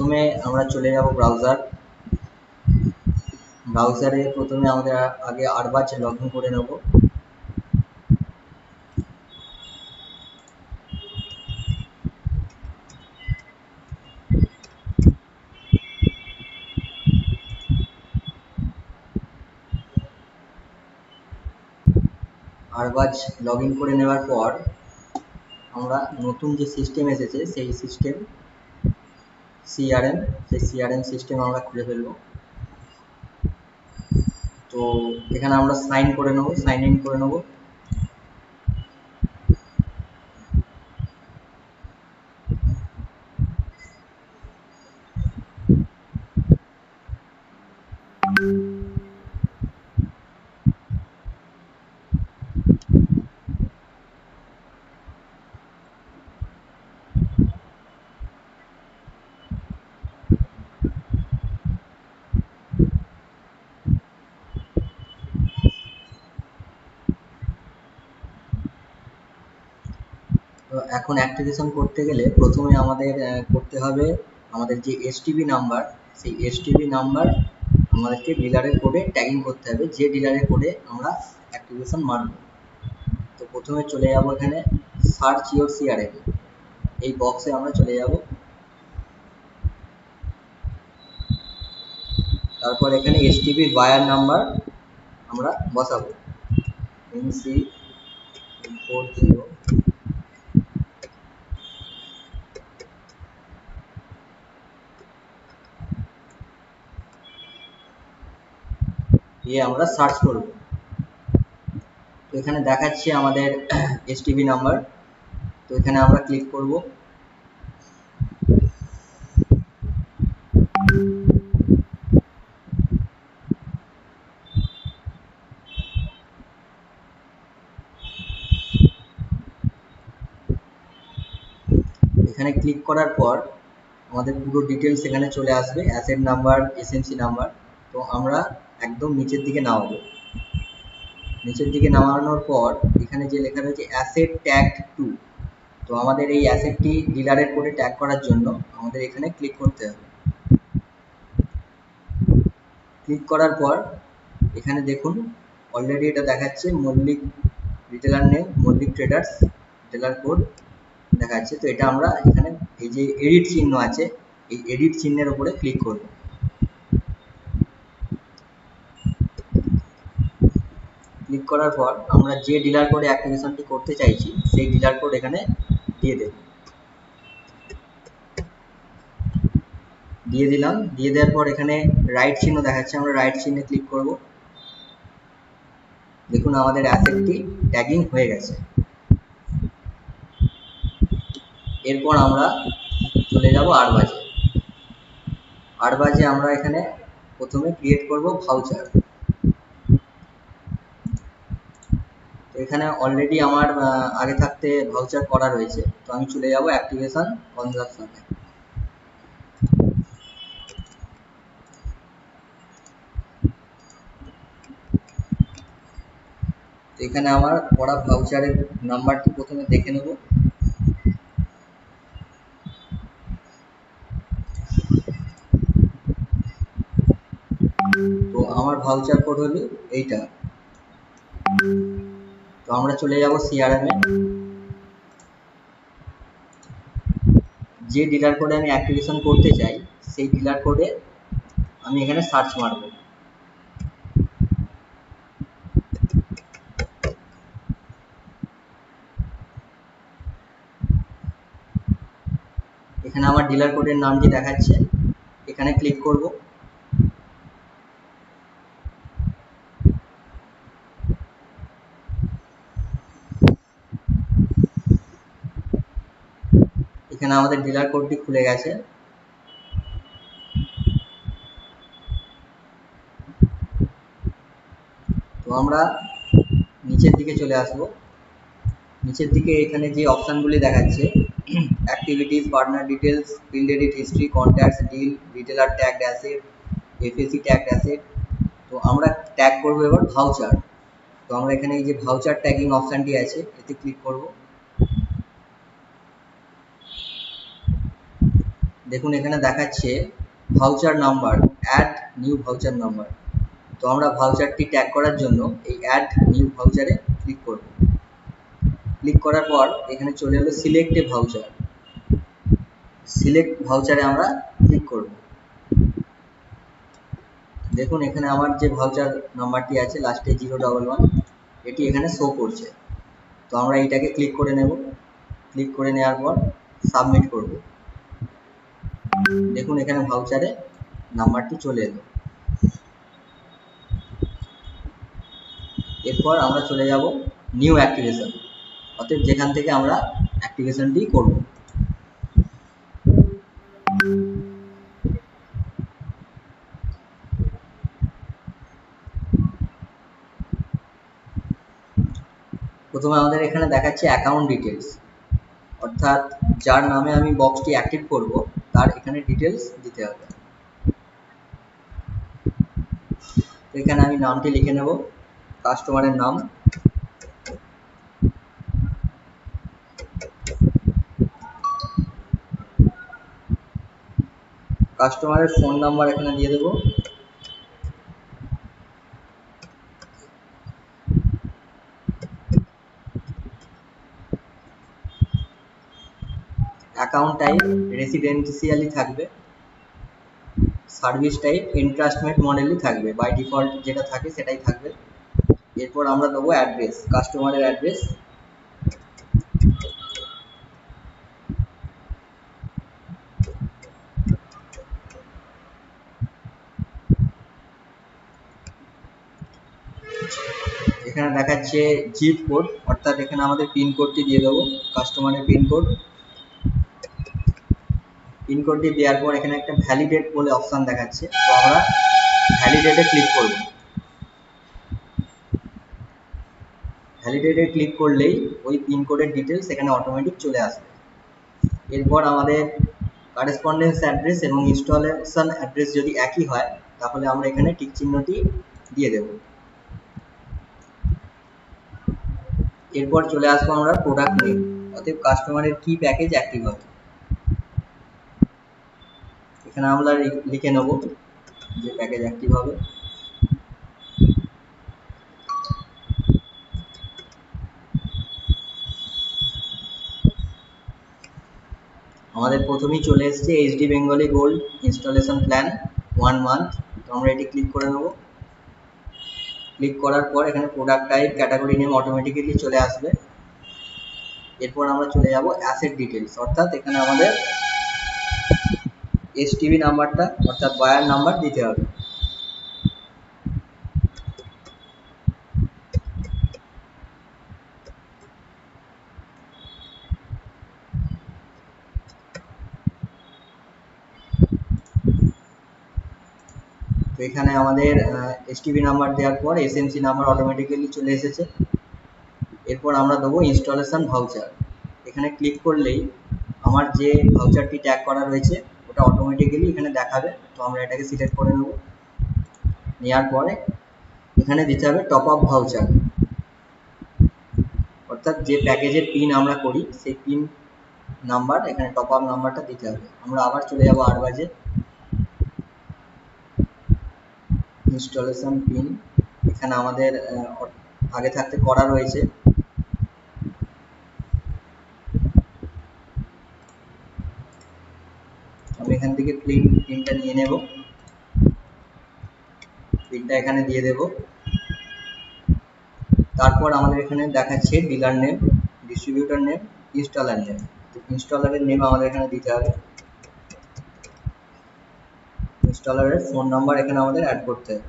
প্রথমে আমরা চলে যাব ব্রাউজারে প্রথমে আমাদের আগে আরবাজ লগ ইন করে নেব। আরবাজ লগ ইন করে নেওয়ার পর আমরা নতুন যে সিস্টেম এসেছে সেই সিস্টেম সিআরএম, সেই সিআরএম সিস্টেম আমরা খুলে ফেলবো। তো এখানে আমরা সাইন ইন করে নেব। তো এখন অ্যাক্টিভেশন করতে গেলে প্রথমে আমাদের করতে হবে আমাদের যে এসটিপি নাম্বার, সেই এসটিপি নাম্বার আমাদেরকে ডিলারের কোডে ট্যাগিং করতে হবে, যে ডিলারের কোডে আমরা অ্যাক্টিভেশন মারব। তো প্রথমে চলে যাব এখানে সার্চ ইওর সিআরএম, এই বক্সে আমরা চলে যাব। তারপর এখানে এসটিপি বায়ার নাম্বার আমরা বসাবো NC40 দিয়ে আমরা সার্চ করব। তো এখানে দেখাচ্ছে আমাদের এসটিপি নাম্বার, তো এখানে আমরা ক্লিক করব। এখানে ক্লিক করার পর আমাদের পুরো ডিটেলস এখানে চলে আসবে, অ্যাসেট নাম্বার, এসএমসি নাম্বার। তো আমরা একদম নিচের দিকে নামাবো। নিচের দিকে নামানোর পর এখানে যে লেখা রয়েছে অ্যাসেট ট্যাগ টু, তো আমাদের এই অ্যাসেটটি ডিলারের কোডে ট্যাগ করার জন্য আমাদের এখানে ক্লিক করতে হবে। ক্লিক করার পর এখানে দেখুন অলরেডি এটা দেখাচ্ছে Mallik retailer name, Mallik traders, retailer code দেখাচ্ছে। তো এটা আমরা এখানে এই যে এডিট চিহ্ন আছে, এই এডিট চিহ্নের উপরে ক্লিক করব। ক্লিক করার পর আমরা যে ডিলার কোডে অ্যাক্টিভেশনটি করতে চাইছি সেই ডিলার কোড এখানে দিয়ে দেব। দিয়ে দিলাম। দিয়ে দেওয়ার পর এখানে রাইট চিহ্ন দেখাচ্ছে, আমরা রাইট চিহ্নে ক্লিক করব। দেখুন আমাদের অ্যাসেটটি ট্যাগিং হয়ে গেছে। এরপর আমরা চলে যাব আরবাজে। আরবাজে আমরা এখানে প্রথমে ক্রিয়েট করব ভাউচার। তো এখানে অলরেডি আমার আগে থাকতে ভাউচার করা রয়েছে, তো আমি চলে যাব অ্যাক্টিভেশন কনজাম্পশনে। এখানে আমার করা ভাউচারের নাম্বারটি প্রথমে দেখে নেব। তো আমার ভাউচার কোড হলো এইটা। তো আমরা চলে যাব সিআরএম এ। যে ডিলার কোডে আমি অ্যাক্টিভেশন করতে চাই সেই ডিলার কোডে আমি এখানে সার্চ মারব। এখানে আমার ডিলার কোডের নামটি দেখাচ্ছে, এখানে ক্লিক করব। এখানে আমাদের ডিলার কোডটি খুলে গেছে। তো আমরা নিচের দিকে চলে আসব। নিচের দিকে এখানে যে অপশনগুলি দেখাচ্ছে activities, partner details, field edit history, contacts, deal, retailer tagged asset, FAC tagged asset. তো আমরা ট্যাগ করব এবার ভাউচার। তো আমরা এখানে এই যে ভাউচার ট্যাগিং অপশনটি আছে এতে ক্লিক করব। দেখুন এখানে দেখাচ্ছে voucher number, add new voucher number. তো আমরা ভাউচারটি ট্যাগ করার জন্য এই অ্যাড নিউ ভাউচারে ক্লিক করব। ক্লিক করার পর এখানে চলে এলো সিলেক্ট এ ভাউচার। সিলেক্ট ভাউচারে আমরা ক্লিক করব। দেখুন এখানে আমার যে ভাউচার নাম্বারটি আছে লাস্টে 011, এটি এখানে শো করছে। তো আমরা এইটাকে ক্লিক করে নেব। ক্লিক করে নেওয়ার পর সাবমিট করব। দেখুন এখানে ভাউচারে নাম্বারটি চলে এলো। এরপর আমরা চলে যাব নিউ অ্যাক্টিভেশন, অতএব যেখান থেকে আমরা অ্যাক্টিভেশনটি করব। প্রথমে আমাদের এখানে দেখাচ্ছে অ্যাকাউন্ট ডিটেলস, অর্থাৎ যার নামে আমি বক্সটি অ্যাক্টিভ করব তার এখানে ডিটেলস দিতে হবে। তো এখানে আমি নামটি লিখে নেব, কাস্টমারের নাম। কাস্টমারের ফোন নাম্বার এখানে দিয়ে দেব। অ্যাকাউন্ট টাইপ রেসিডেন্সিয়ালি থাকবে। সার্ভিস টাইপ এনট্রাস্টমেন্ট মডেলই থাকবে, বাই ডিফল্ট যেটা থাকে সেটাই থাকবে। এরপর আমরা দেবো অ্যাড্রেস, কাস্টমারের অ্যাড্রেস। এখানে দেখাচ্ছে জিপ কোড, অর্থাৎ এখানে আমাদের পিন কোডটি দিয়ে দেবো, কাস্টমারের পিন কোড। পিন কোডটি দেওয়ার পর এখানে একটা ভ্যালিডেট বলে অপশন দেখাচ্ছে, তো আমরা ভ্যালিডেটে ক্লিক করব। ভ্যালিডেটে ক্লিক করলেই ওই পিন কোডের ডিটেলস এখানে অটোমেটিক চলে আসবে। এরপর আমাদের কারেসপন্ডেন্স অ্যাড্রেস এবং ইনস্টলেশন অ্যাড্রেস যদি একই হয় তাহলে আমরা এখানে টিক চিহ্নটি দিয়ে দেব। এরপর চলে আসবো আমরা প্রোডাক্ট নেম, অতএব কাস্টমারের কি প্যাকেজ অ্যাক্টিভ হবে এখানে আমরা লিখে নেব যে প্যাকেজ অ্যাক্টিভ হবে। আমাদের প্রথমেই চলে এসেছে HD Bengali gold installation plan 1 month. তো আমরা এটি ক্লিক করে নেব। ক্লিক করার পর এখানে product type category name automatically চলে আসবে। এরপর আমরা চলে যাব অ্যাসেট ডিটেলস, অর্থাৎ এখানে আমাদের এসটিভি নাম্বারটা অর্থাৎ বায়ার নাম্বার দিতে হবে। তো এখানে আমাদের এসটিভি নাম্বার দেওয়ার পর এসএমসি নাম্বার অটোমেটিক্যালি চলে এসেছে। এরপর আমরা দেবো ইনস্টলেশন ভাউচার। এখানে ক্লিক করলেই আমার যে ভাউচারটি ট্যাগ করা রয়েছে ওটা অটোমেটিক্যালি এখানে দেখাবে। তো আমরা এটাকে সিলেক্ট করে নেব। নেওয়ার পরে এখানে দিতে হবে টপ আপ ভাউচার, অর্থাৎ যে প্যাকেজের পিন আমরা করি সেই পিন নাম্বার এখানে টপ আপ নাম্বারটা দিতে হবে। আমরা আবার চলে যাব আরবাজে, ইনস্টলেশন পিন এখানে আমাদের আগে থাকতে করা রয়েছে। আমি এখান থেকে পিনটা নিয়ে নেব, পিনটা এখানে দিয়ে দেব। তারপর আমাদের এখানে দেখাচ্ছে dealer name, distributor name, installer name. তো ইনস্টলারের নেম আমাদের এখানে দিতে হবে। ইনস্টলারের ফোন নাম্বার এখানে আমাদের অ্যাড করতে হবে।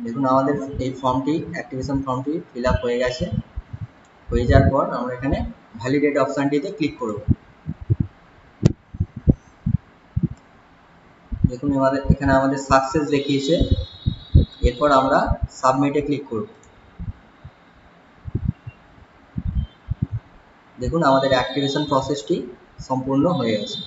দেখুন আমাদের এই ফর্মটি অ্যাক্টিভেশন ফর্মটি ফিল আপ হয়ে গেছে। হয়ে যাওয়ার পর আমরা এখানে ভ্যালিডেট অপশনটিতে ক্লিক করব। দেখুন এখানে আমাদের সাকসেস দেখিয়েছে। এরপর আমরা সাবমিটে ক্লিক করব। দেখুন আমাদের অ্যাক্টিভেশন প্রসেসটি সম্পূর্ণ হয়ে গেছে।